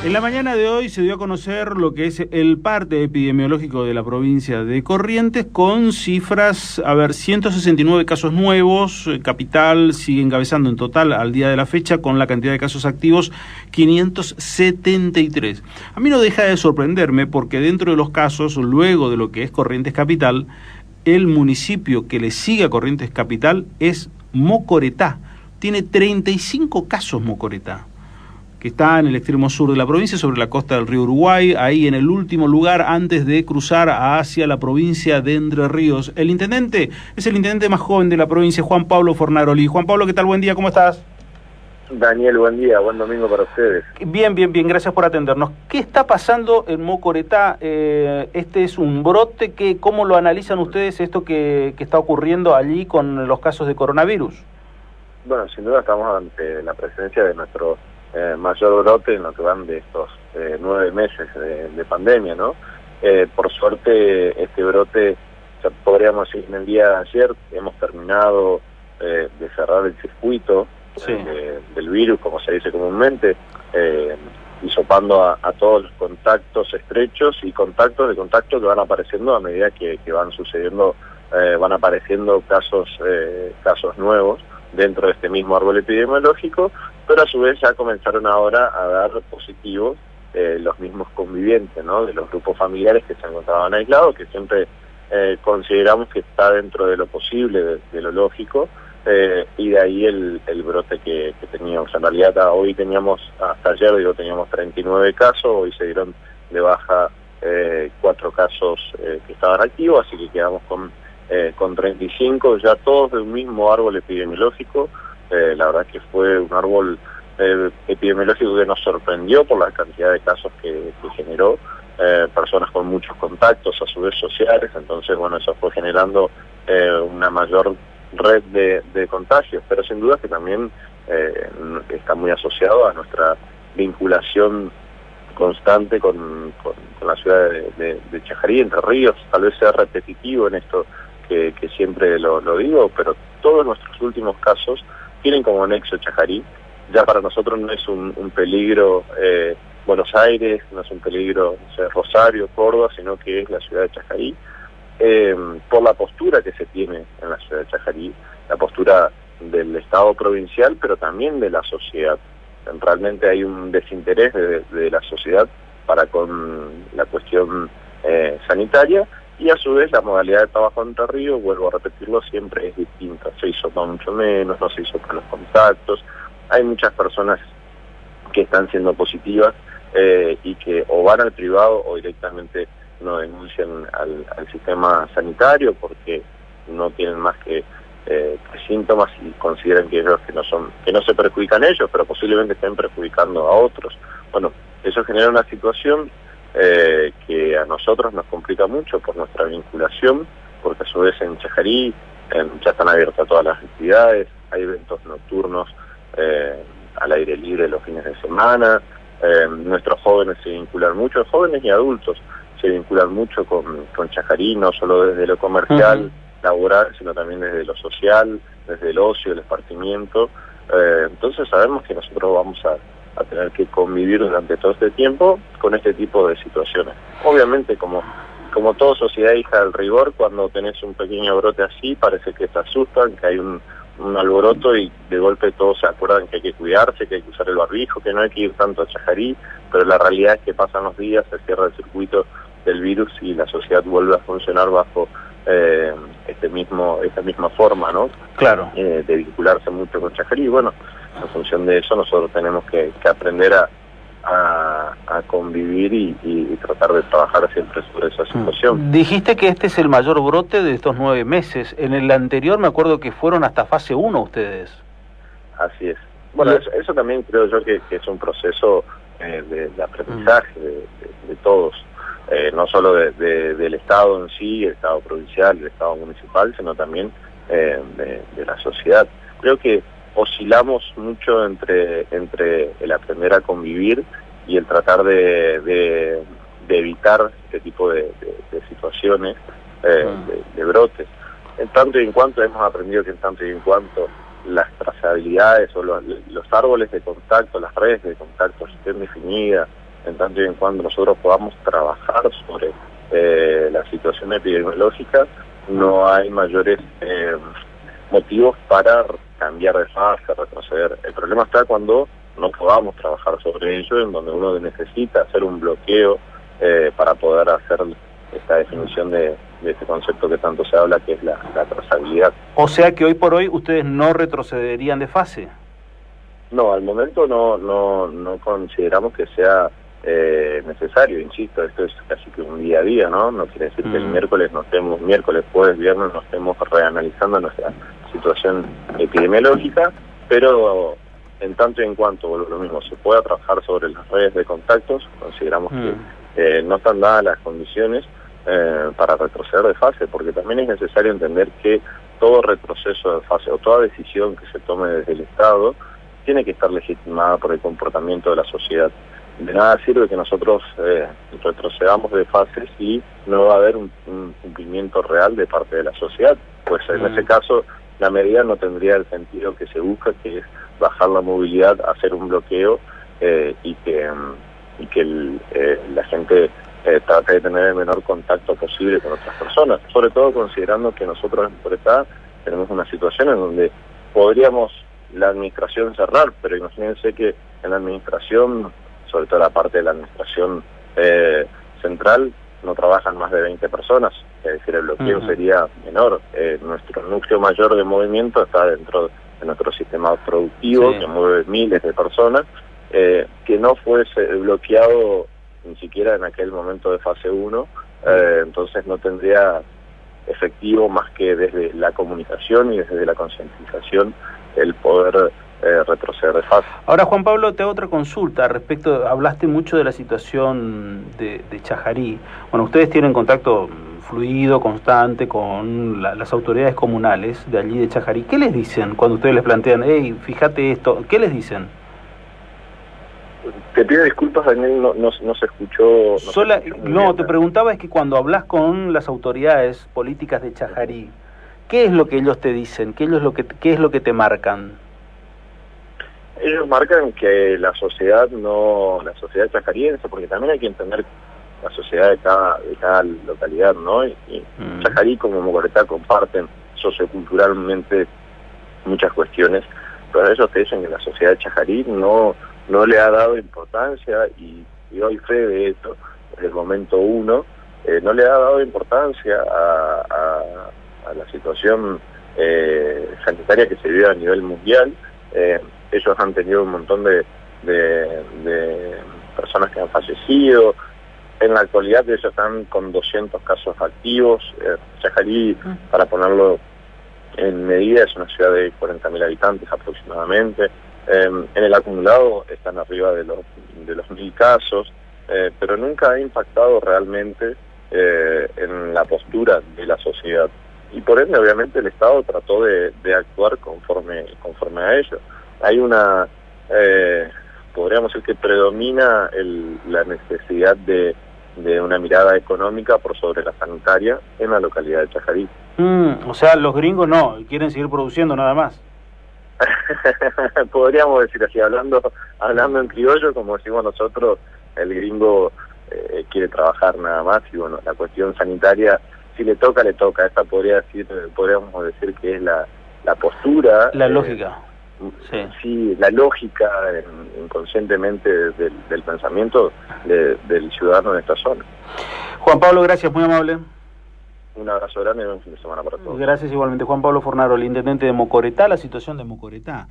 En la mañana de hoy se dio a conocer lo que es el parte epidemiológico de la provincia de Corrientes con cifras, 169 casos nuevos, capital sigue encabezando en total al día de la fecha con la cantidad de casos activos 573. A mí no deja de sorprenderme porque dentro de los casos, luego de lo que es Corrientes Capital, el municipio que le sigue a Corrientes Capital es Mocoretá. Tiene 35 casos Mocoretá, que está en el extremo sur de la provincia, sobre la costa del río Uruguay, ahí en el último lugar antes de cruzar hacia la provincia de Entre Ríos. El intendente es el intendente más joven de la provincia, Juan Pablo Fornaroli. Juan Pablo, ¿qué tal? Buen día, ¿cómo estás? Daniel, buen día, buen domingo para ustedes. Bien, gracias por atendernos. ¿Qué está pasando en Mocoretá? Este es un brote, ¿cómo lo analizan ustedes esto que está ocurriendo allí con los casos de coronavirus? Bueno, sin duda estamos ante la presencia de nuestro mayor brote en lo que van de estos 9 meses de pandemia, ¿no? Por suerte, este brote, podríamos decir, en el día de ayer hemos terminado de cerrar el circuito del virus, como se dice comúnmente, hisopando a todos los contactos estrechos y contactos de contacto que van apareciendo a medida que van sucediendo, van apareciendo casos nuevos dentro de este mismo árbol epidemiológico, pero a su vez ya comenzaron ahora a dar positivos los mismos convivientes, ¿no? De los grupos familiares que se encontraban aislados, que siempre consideramos que está dentro de lo posible, de lo lógico, y de ahí el brote que teníamos. En realidad hoy teníamos, hasta ayer teníamos 39 casos, hoy se dieron de baja 4 casos que estaban activos, así que quedamos con 35, ya todos de un mismo árbol epidemiológico. La verdad que fue un árbol epidemiológico que nos sorprendió por la cantidad de casos que generó, personas con muchos contactos, a su vez sociales, entonces bueno, eso fue generando una mayor red de contagios, pero sin duda que también está muy asociado a nuestra vinculación constante con la ciudad de Chajarí, Entre Ríos. Tal vez sea repetitivo en esto que siempre lo digo, pero todos nuestros últimos casos tienen como nexo Chajarí. Ya para nosotros no es un peligro Buenos Aires, no es un peligro, no sé, Rosario, Córdoba, sino que es la ciudad de Chajarí, por la postura que se tiene en la ciudad de Chajarí, la postura del Estado provincial, pero también de la sociedad. Realmente hay un desinterés de la sociedad para con la cuestión sanitaria, y a su vez la modalidad de trabajo en Entre Ríos, vuelvo a repetirlo, siempre es distinta. Se hizo mucho menos, no se hizo con los contactos. Hay muchas personas que están siendo positivas y que o van al privado o directamente no denuncian al sistema sanitario porque no tienen más que síntomas y consideran que ellos que no se perjudican ellos, pero posiblemente estén perjudicando a otros. Bueno, eso genera una situación que a nosotros nos complica mucho por nuestra vinculación, porque a su vez en Chajarí ya están abiertas todas las actividades, hay eventos nocturnos al aire libre los fines de semana, nuestros jóvenes se vinculan mucho, jóvenes y adultos se vinculan mucho con Chajarí, no solo desde lo comercial, laboral, sino también desde lo social, desde el ocio, el esparcimiento. Entonces sabemos que nosotros vamos a tener que convivir durante todo este tiempo con este tipo de situaciones. Obviamente, como toda sociedad hija del rigor, cuando tenés un pequeño brote así, parece que te asustan, que hay un alboroto y de golpe todos se acuerdan que hay que cuidarse, que hay que usar el barbijo, que no hay que ir tanto a Chajarí, pero la realidad es que pasan los días, se cierra el circuito del virus y la sociedad vuelve a funcionar bajo esta misma forma, ¿no? Claro. De vincularse mucho con Chajarí. Bueno, en función de eso nosotros tenemos que aprender a convivir y tratar de trabajar siempre sobre esa situación. Dijiste que este es el mayor brote de estos 9 meses. En el anterior me acuerdo que fueron hasta fase 1 ustedes. Así es. Bueno, eso también creo yo que es un proceso de aprendizaje de todos. No solo del Estado en sí, el Estado provincial, el Estado municipal, sino también de la sociedad. Creo que oscilamos mucho entre el aprender a convivir y el tratar de evitar este tipo de situaciones, de brotes. En tanto y en cuanto hemos aprendido que en tanto y en cuanto las trazabilidades o los árboles de contacto, las redes de contacto estén definidas, en tanto y en cuando nosotros podamos trabajar sobre la situación epidemiológica, no hay mayores motivos para cambiar de fase, retroceder. El problema está cuando no podamos trabajar sobre ello, en donde uno necesita hacer un bloqueo para poder hacer esta definición de este concepto que tanto se habla, que es la trazabilidad. O sea que hoy por hoy ustedes no retrocederían de fase. No, al momento no consideramos que sea necesario, insisto, esto es casi que un día a día, ¿no? No quiere decir que el miércoles, jueves, viernes nos estemos reanalizando nuestra situación epidemiológica, pero en tanto y en cuanto, lo mismo, se pueda trabajar sobre las redes de contactos, consideramos que no están dadas las condiciones para retroceder de fase, porque también es necesario entender que todo retroceso de fase o toda decisión que se tome desde el Estado tiene que estar legitimada por el comportamiento de la sociedad. De nada sirve que nosotros retrocedamos de fase si no va a haber un cumplimiento real de parte de la sociedad. Pues en ese caso la medida no tendría el sentido que se busca, que es bajar la movilidad, hacer un bloqueo y que la gente trate de tener el menor contacto posible con otras personas. Sobre todo considerando que nosotros en Mocoretá tenemos una situación en donde podríamos la administración cerrar, pero imagínense que en la administración, sobre todo la parte de la administración central, no trabajan más de 20 personas, es decir, el bloqueo sería menor. Nuestro núcleo mayor de movimiento está dentro de nuestro sistema productivo, que mueve miles de personas, que no fuese bloqueado ni siquiera en aquel momento de fase 1, entonces no tendría efectivo más que desde la comunicación y desde la concientización el poder retroceder de fase. Ahora, Juan Pablo, te hago otra consulta respecto, hablaste mucho de la situación de Chajarí. Bueno, ustedes tienen contacto fluido, constante con las autoridades comunales de allí de Chajarí. ¿Qué les dicen cuando ustedes les plantean, hey, fíjate esto? ¿Qué les dicen? Te pido disculpas, Daniel, no se escuchó. Te preguntaba, es que cuando hablas con las autoridades políticas de Chajarí, ¿qué es lo que ellos te dicen? ¿Qué es lo que te marcan? Ellos marcan que la sociedad chajariense, porque también hay que entender la sociedad de cada localidad, ¿no? Y Chajarí como Mocoretá comparten socioculturalmente muchas cuestiones, pero ellos te dicen que la sociedad de Chajarí no le ha dado importancia, y doy fe de esto, desde el momento 1, no le ha dado importancia a la situación sanitaria que se vive a nivel mundial. Ellos han tenido un montón de personas que han fallecido. En la actualidad ellos están con 200 casos activos. Chajarí, para ponerlo en medida, es una ciudad de 40.000 habitantes aproximadamente. En el acumulado están arriba de los 1.000 casos, pero nunca ha impactado realmente en la postura de la sociedad. Y por ende, obviamente, el Estado trató de actuar conforme a ello. Hay podríamos decir que predomina la necesidad de una mirada económica por sobre la sanitaria en la localidad de Chajarí. O sea, los gringos no, quieren seguir produciendo nada más. Podríamos decir así, hablando en criollo, como decimos nosotros, el gringo quiere trabajar nada más, y bueno, la cuestión sanitaria, si le toca, le toca. Esta podríamos decir que es la postura, la lógica. Sí, la lógica inconscientemente del pensamiento del ciudadano de esta zona. Juan Pablo, gracias, muy amable. Un abrazo grande y buen fin de semana para todos. Gracias igualmente. Juan Pablo Fornaro, el intendente de Mocoretá, la situación de Mocoretá.